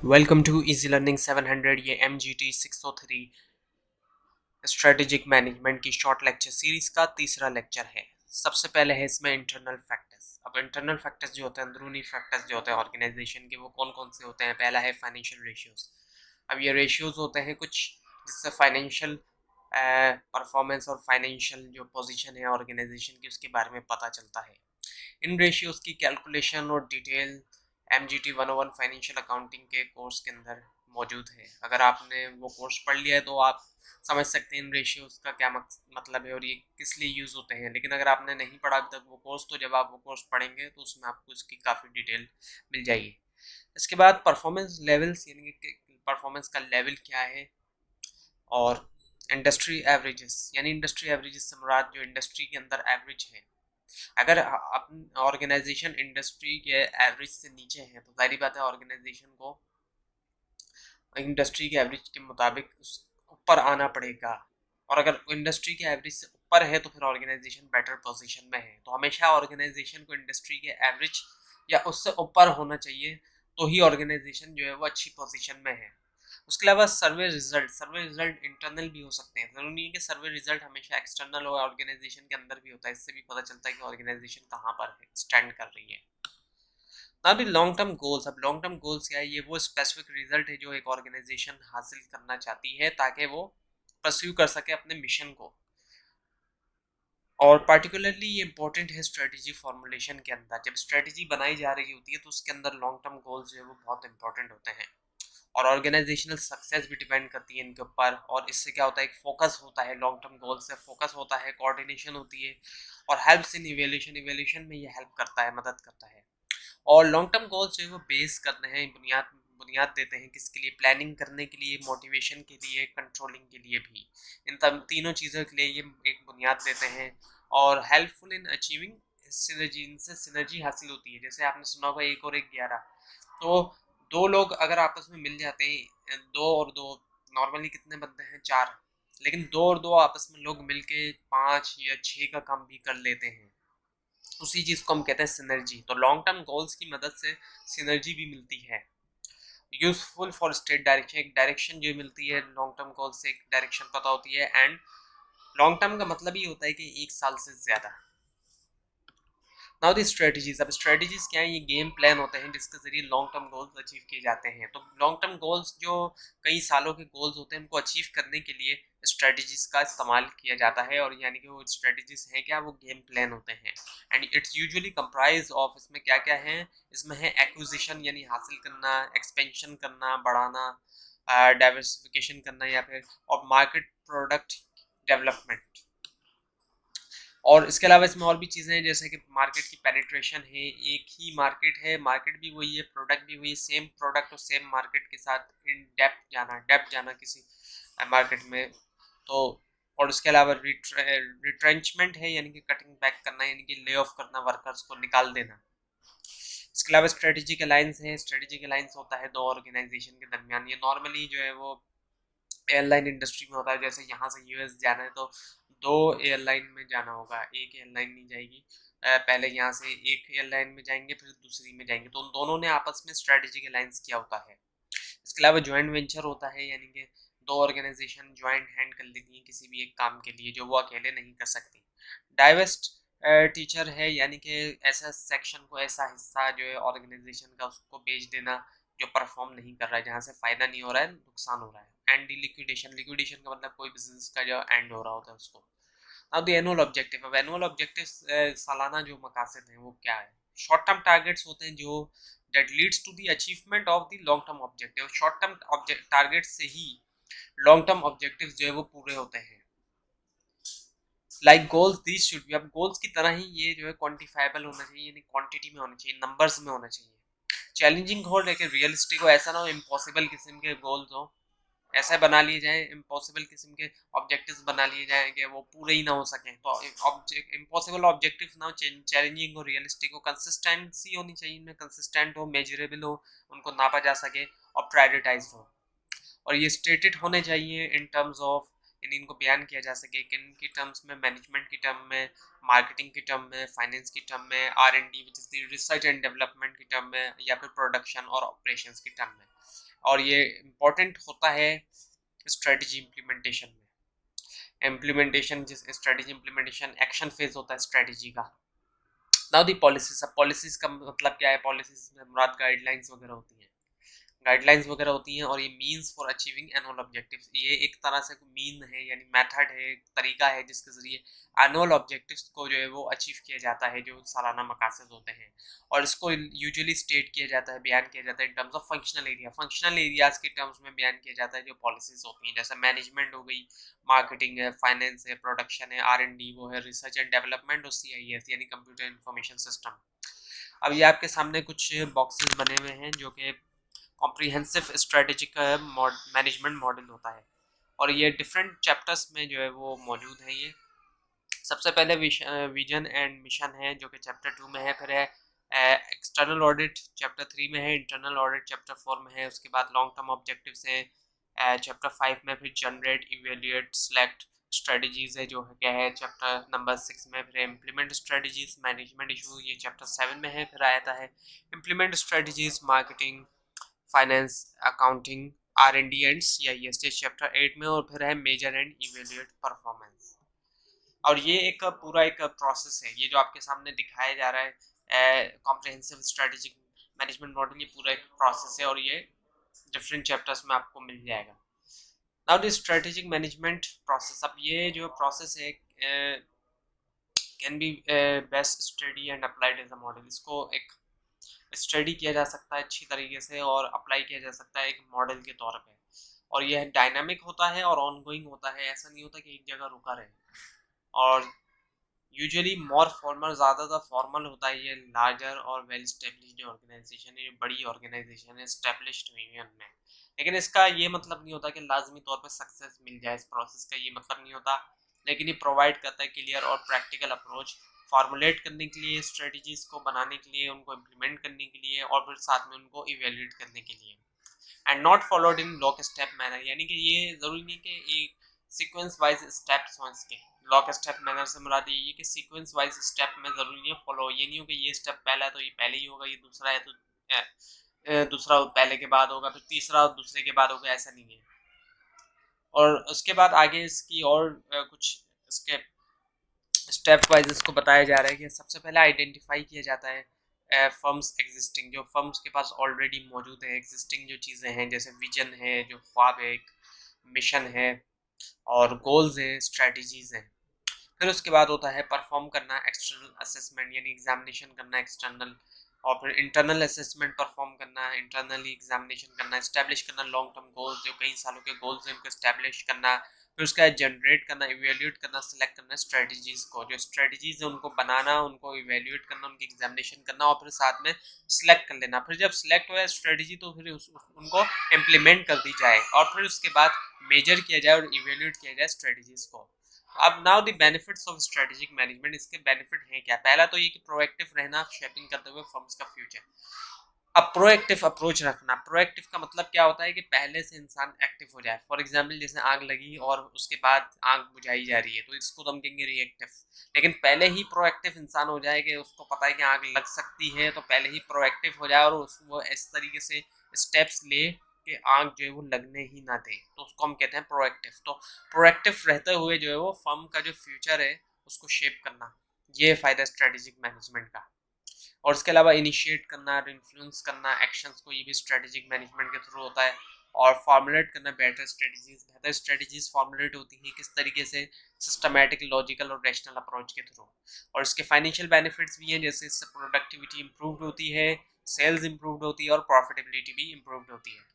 Welcome to easy learning 700। ये MGT603 strategic management की short lecture series का तीसरा लेक्चर है। सबसे पहले है इसमें इंटरनल फैक्टर्स। अब इंटरनल फैक्टर्स जो होते हैं, अंदरूनी फैक्टर्स जो होते हैं ऑर्गेनाइजेशन के, वो कौन कौन से होते हैं। पहला है फाइनेंशियल रेशियोज। अब ये रेशियोज होते हैं कुछ जिससे फाइनेंशियल परफॉर्मेंस और फाइनेंशियल जो पोजीशन है ऑर्गेनाइजेशन की, उसके बारे में पता चलता है। इन रेशियोज की कैलकुलेशन और डिटेल MGT 101 फाइनेंशियल अकाउंटिंग के कोर्स के अंदर मौजूद है। अगर आपने वो कोर्स पढ़ लिया है तो आप समझ सकते हैं इन रेशियोज का क्या मतलब है और ये किस लिए यूज़ होते हैं। लेकिन अगर आपने नहीं पढ़ा अभी तक वो कोर्स, तो जब आप वो कोर्स पढ़ेंगे तो उसमें आपको इसकी काफ़ी डिटेल मिल जाएगी। इसके बाद परफॉर्मेंस लेवल्स, यानी कि परफॉर्मेंस का लेवल क्या है, और इंडस्ट्री एवरेजेस, यानी इंडस्ट्री एवरेजेस से मुराद जो इंडस्ट्री के अंदर एवरेज है। अगर अपनी ऑर्गेनाइजेशन इंडस्ट्री के एवरेज से नीचे है तो जाहिर बात है ऑर्गेनाइजेशन को इंडस्ट्री के एवरेज के मुताबिक ऊपर आना पड़ेगा। और अगर इंडस्ट्री के एवरेज से ऊपर है तो फिर ऑर्गेनाइजेशन बेटर पोजीशन में है। तो हमेशा ऑर्गेनाइजेशन को इंडस्ट्री के एवरेज या उससे ऊपर होना चाहिए, तो ही ऑर्गेनाइजेशन जो है वो अच्छी पोजीशन में है। उसके अलावा सर्वे रिजल्ट इंटरनल भी हो सकते हैं। जरूरी नहीं है कि सर्वे रिजल्ट हमेशा एक्सटर्नल हो, ऑर्गेनाइजेशन के अंदर भी होता है। इससे भी पता चलता है कि ऑर्गेनाइजेशन कहाँ पर है, स्टैंड कर रही है। ना भी लॉन्ग टर्म गोल्स। अब लॉन्ग टर्म गोल्स क्या है? ये वो स्पेसिफिक रिजल्ट है जो एक ऑर्गेनाइजेशन हासिल करना चाहती है ताकि वो परस्यू कर सके अपने मिशन को। और पार्टिकुलरली ये इंपॉर्टेंट है स्ट्रेटजी फॉर्मुलेशन के अंदर। जब स्ट्रेटजी बनाई जा रही होती है तो उसके अंदर लॉन्ग टर्म गोल्स जो है वो बहुत इंपॉर्टेंट होते हैं। और ऑर्गेनाइजेशनल सक्सेस भी डिपेंड करती है इनके ऊपर। और इससे क्या होता है, एक फोकस होता है, लॉन्ग टर्म गोल से फोकस होता है, कोऑर्डिनेशन होती है, और हेल्प्स इन इवेल्यूशन। इवेल्यूशन में ये हेल्प करता है, मदद करता है। और लॉन्ग टर्म गोल्स जो है वो बेस करते हैं, बुनियाद बुनियाद देते हैं किसके लिए? प्लानिंग करने के लिए, मोटिवेशन के लिए, कंट्रोलिंग के लिए भी। इन तीनों चीज़ों के लिए ये एक बुनियाद देते हैं। और हेल्पफुल इन अचीविंग सिनर्जी, इनसे सिनर्जी हासिल होती है। जैसे आपने सुना होगा 1 और 1 11। तो दो लोग अगर आपस में मिल जाते हैं, 2 और 2, नॉर्मली कितने बनते हैं? 4। लेकिन 2 और 2 आपस में लोग मिलके 5 या 6 का काम भी कर लेते हैं। उसी चीज को हम कहते हैं सिनर्जी। तो लॉन्ग टर्म गोल्स की मदद से सिनर्जी भी मिलती है। यूजफुल फॉर स्टेट डायरेक्शन, एक डायरेक्शन जो मिलती है लॉन्ग टर्म गोल से, एक डायरेक्शन पता होती है। एंड लॉन्ग टर्म का मतलब ये होता है कि 1 साल से ज्यादा। Now the strategies. अब स्ट्रेटजीज क्या है? ये गेम प्लान होते हैं जिसके जरिए लॉन्ग टर्म गोल्स अचीव किए जाते हैं। तो लॉन्ग टर्म गोल्स जो कई सालों के गोल्स होते हैं, उनको अचीव करने के लिए स्ट्रेटजीज का इस्तेमाल किया जाता है। और यानी कि वो स्ट्रेटजीज हैं क्या? वो गेम प्लान होते हैं। And it's usually comprise of, इसमें क्या क्या है? इसमें है एक्विजिशन, यानी हासिल करना, एक्सपेंशन करना, बढ़ाना, डाइवर्सिफिकेशन करना, या फिर और मार्केट प्रोडक्ट डेवलपमेंट। और इसके अलावा इसमें और भी चीज़ें हैं, जैसे कि मार्केट की पेनिट्रेशन है। एक ही मार्केट है, मार्केट भी वही है, प्रोडक्ट भी वही, सेम प्रोडक्ट और सेम मार्केट के साथ इन डेप्थ जाना किसी मार्केट में। तो और इसके अलावा रिट्रेंचमेंट है, यानी कि कटिंग बैक करना, यानी कि ले ऑफ करना, वर्कर्स को निकाल देना। इसके अलावा स्ट्रेटेजिक अलायंस है। स्ट्रेटेजिक अलायंस होता है दो ऑर्गेनाइजेशन के दरमियान। ये नॉर्मली जो है वो एयरलाइन इंडस्ट्री में होता है। जैसे यहाँ से यूएस जाना है तो 2 एयरलाइन में जाना होगा, एक एयरलाइन नहीं जाएगी। पहले यहाँ से एक एयरलाइन में जाएंगे, फिर दूसरी में जाएंगे, तो उन दोनों ने आपस में स्ट्रेटेजिक अलायंस किया होता है। इसके अलावा ज्वाइंट वेंचर होता है, यानी कि 2 ऑर्गेनाइजेशन ज्वाइंट हैंड कर लेती हैं किसी भी एक काम के लिए जो वो अकेले नहीं कर सकती। डाइवेस्ट टीचर है, यानी कि ऐसा सेक्शन को, ऐसा हिस्सा जो है ऑर्गेनाइजेशन का, उसको बेच देना जो परफॉर्म नहीं कर रहा है, जहाँ से फायदा नहीं हो रहा है, नुकसान हो रहा है। एंड लिक्विडेशन, लिक्विडेशन का मतलब कोई बिजनेस का जो एंड हो रहा होता है उसको। अब द एनुअल ऑब्जेक्टिव। अब एनुअल ऑब्जेक्टिव सालाना जो मकासद हैं वो क्या है? शॉर्ट टर्म टारगेट्स होते हैं जो that leads to the achievement of the long term objective. Short term target से ही लॉन्ग टर्म ऑब्जेक्टिव्स जो है वो पूरे होते हैं। Like goals these should be. अब गोल्स की तरह ही ये जो है क्वांटिफाइबल होना चाहिए, यानी क्वांटिटी में होना चाहिए, नंबर्स में होना चाहिए। चैलेंजिंग हो लेकिन रियलिस्टिक हो। ऐसा ना हो इम्पॉसिबल किस्म के गोल्स हो, ऐसा बना लिए जाए, इम्पॉसिबल किस्म के ऑब्जेक्टिव्स बना लिए जाए कि वो पूरे ही ना हो सकें। तो इम्पॉसिबल ऑब्जेक्टिव्स ना हो, चैलेंजिंग हो, रियलिस्टिक हो, कंसिस्टेंसी होनी चाहिए इनमें, कंसिस्टेंट हो, मेजरेबल हो, उनको नापा जा सके, और प्रायोरिटाइज हो। और ये स्टेटेड होने चाहिए इन टर्म्स ऑफ, यानी इनको बयान किया जा सके किन की टर्म्स में? मैनेजमेंट की टर्म में, मार्केटिंग की टर्म में, फाइनेंस की टर्म में, R&D which is the research and development की टर्म में, या फिर प्रोडक्शन और ऑपरेशंस की टर्म में। और ये इम्पोर्टेंट होता है स्ट्रेटजी इम्प्लीमेंटेशन जिस स्ट्रेटजी इम्प्लीमेंटेशन एक्शन फेज होता है स्ट्रेटजी का। नाउ दी पॉलिसीज, अब पॉलिसीज का मतलब क्या है, पॉलिसीज में मुराद गाइडलाइंस वगैरह होती हैं, गाइडलाइंस वगैरह होती हैं, और ये means for achieving annual objectives, ये एक तरह से मीन है यानी मेथड है, तरीका है जिसके ज़रिए एनुअल ऑब्जेक्टिव्स को जो है वो अचीव किया जाता है, जो सालाना मकासद होते हैं। और इसको यूजुअली स्टेट किया जाता है, बयान किया जाता है in terms of functional area, functional areas के टर्म्स में बयान किया जाता है जो पॉलिसीज़ होती हैं, जैसे मैनेजमेंट हो गई, मार्केटिंग है, फाइनेंस है, प्रोडक्शन है, R&D वो है, रिसर्च एंड डेवलपमेंट और CIS यानी कंप्यूटर इंफॉर्मेशन सिस्टम। अब ये आपके सामने कुछ बॉक्सेस बने हुए हैं जो कि कॉम्प्रिहेंसिव स्ट्रेटेजिक मैनेजमेंट मॉडल होता है, और ये डिफरेंट चैप्टर्स में जो है वो मौजूद है। ये सबसे पहले विजन एंड मिशन है जो कि चैप्टर 2 में है, फिर है एक्सटर्नल ऑडिट चैप्टर 3 में है, इंटरनल ऑडिट चैप्टर 4 में है, उसके बाद लॉन्ग टर्म ऑब्जेक्टिव्स हैं चैप्टर 5 में, फिर जनरेट इवेल्युएट सेलेक्ट स्ट्रेटजीज है जो है क्या है चैप्टर नंबर 6 में, फिर इम्प्लीमेंट स्ट्रेटजीज मैनेजमेंट इशू ये चैप्टर 7 में है, फिर आता है implement strategies marketing finance accounting R&D and CIS chapter 8 में, और फिर है मेजर एंड इवेल्युएट परफॉर्मेंस। और ये एक पूरा एक प्रोसेस है, ये जो आपके सामने दिखाया जा रहा है कॉम्प्रिहेंसिव स्ट्रेटेजिक मैनेजमेंट मॉडल, ये पूरा एक प्रोसेस है और ये डिफरेंट चैप्टर्स में आपको मिल जाएगा। Now the strategic management process, अब ये जो प्रोसेस है can be best study and applied as a model, इसको एक स्टडी किया जा सकता है अच्छी तरीके से और अप्लाई किया जा सकता है एक मॉडल के तौर पे, और यह डायनामिक होता है और ऑनगोइंग होता है, ऐसा नहीं होता कि एक जगह रुका रहे। और यूजुअली मोर फॉर्मल, ज़्यादातर फॉर्मल होता है, ये लार्जर और वेल स्टेब्लिश्ड ऑर्गेनाइजेशन है, बड़ी ऑर्गेनाइजेशन है, स्टेब्लिश्ड हुई है उनमें। लेकिन इसका ये मतलब नहीं होता कि लाजमी तौर पर सक्सेस मिल जाए, इस प्रोसेस का ये मतलब नहीं होता, लेकिन ये प्रोवाइड करता है क्लियर और प्रैक्टिकल अप्रोच फॉर्मुलेट करने के लिए, स्ट्रेटजीज को बनाने के लिए, उनको इम्प्लीमेंट करने के लिए, और फिर साथ में उनको इवेल्युएट करने के लिए। And not followed in lock step manner, यानी कि ये ज़रूरी नहीं कि एक सीक्वेंस वाइज स्टेप्स हों इसके। लॉक स्टेप मैनर से मुराद ये कि सीक्वेंस वाइज स्टेप में ज़रूरी नहीं है फॉलो, ये नहीं हो कि ये स्टेप पहला है तो ये पहले ही होगा, ये दूसरा है तो दूसरा पहले के बाद होगा, फिर तीसरा दूसरे के बाद होगा, ऐसा नहीं है। और उसके बाद आगे इसकी और कुछ इसके स्टेप वाइज इसको बताया जा रहा है कि सबसे पहले आइडेंटिफाई किया जाता है फर्म्स एग्जिस्टिंग, जो फर्म्स के पास ऑलरेडी मौजूद है, एग्जिस्टिंग जो चीज़ें हैं, जैसे विजन है, जो ख्वाब है, एक मिशन है, और गोल्स हैं, स्ट्रेटजीज हैं। फिर उसके बाद होता है परफॉर्म करना एक्सटर्नल असेसमेंट, यानी एग्जामिनेशन करना एक्सटर्नल, और फिर इंटरनल असेसमेंट परफॉर्म करना, इंटरनली एग्जामिनेशन करना, इस्टेब्लिश करना लॉन्ग टर्म गोल्स, जो कई सालों के गोल्स हैं उनको इस्टेब्लिश करना, फिर उसका जनरेट करना, इवेल्यूएट करना, सेलेक्ट करना स्ट्रेटजीज को, जो स्ट्रेटजीज है उनको बनाना, उनको इवेल्यूएट करना, उनकी एग्जामिनेशन करना, और फिर साथ में सिलेक्ट कर लेना। फिर जब सिलेक्ट हुआ स्ट्रेटजी तो फिर उनको इम्प्लीमेंट कर दी जाए, और फिर उसके बाद मेजर किया जाए और इवेल्यूएट किया जाए स्ट्रेटजीज को। अब now the benefits of strategic management, इसके बेनिफिट हैं क्या? पहला तो ये कि प्रोएक्टिव रहना, शेपिंग करते हुए फर्म्स का फ्यूचर। अब प्रोएक्टिव अप्रोच रखना, प्रोएक्टिव का मतलब क्या होता है कि पहले से इंसान एक्टिव हो जाए। फॉर एग्जांपल जैसे आग लगी और उसके बाद आग बुझाई जा रही है तो इसको तो हम कहेंगे रिएक्टिव, लेकिन पहले ही प्रोएक्टिव इंसान हो जाए कि उसको पता है कि आग लग सकती है, तो पहले ही प्रोएक्टिव हो जाए और वो इस तरीके से स्टेप्स ले कि आग जो है वो लगने ही ना दे, तो उसको हम कहते हैं प्रोएक्टिव। तो प्रोएक्टिव रहते हुए जो है वो फर्म का जो फ्यूचर है उसको शेप करना, ये फ़ायदा स्ट्रेटेजिक मैनेजमेंट का। और उसके अलावा इनिशिएट करना, इन्फ्लुएंस करना एक्शंस को, ये भी स्ट्रेटेजिक मैनेजमेंट के थ्रू होता है। और फॉर्मुलेट करना बेहतर स्ट्रेटजीज फॉर्मुलेट होती हैं किस तरीके से, सिस्टमैटिक, लॉजिकल और रैशनल अप्रोच के थ्रू। और इसके फाइनेंशियल बेनिफिट्स भी हैं, जैसे इससे प्रोडक्टिविटी इंप्रूव होती है, सेल्स इंप्रूव होती है और प्रॉफिटेबिलिटी भी इंप्रूव होती है।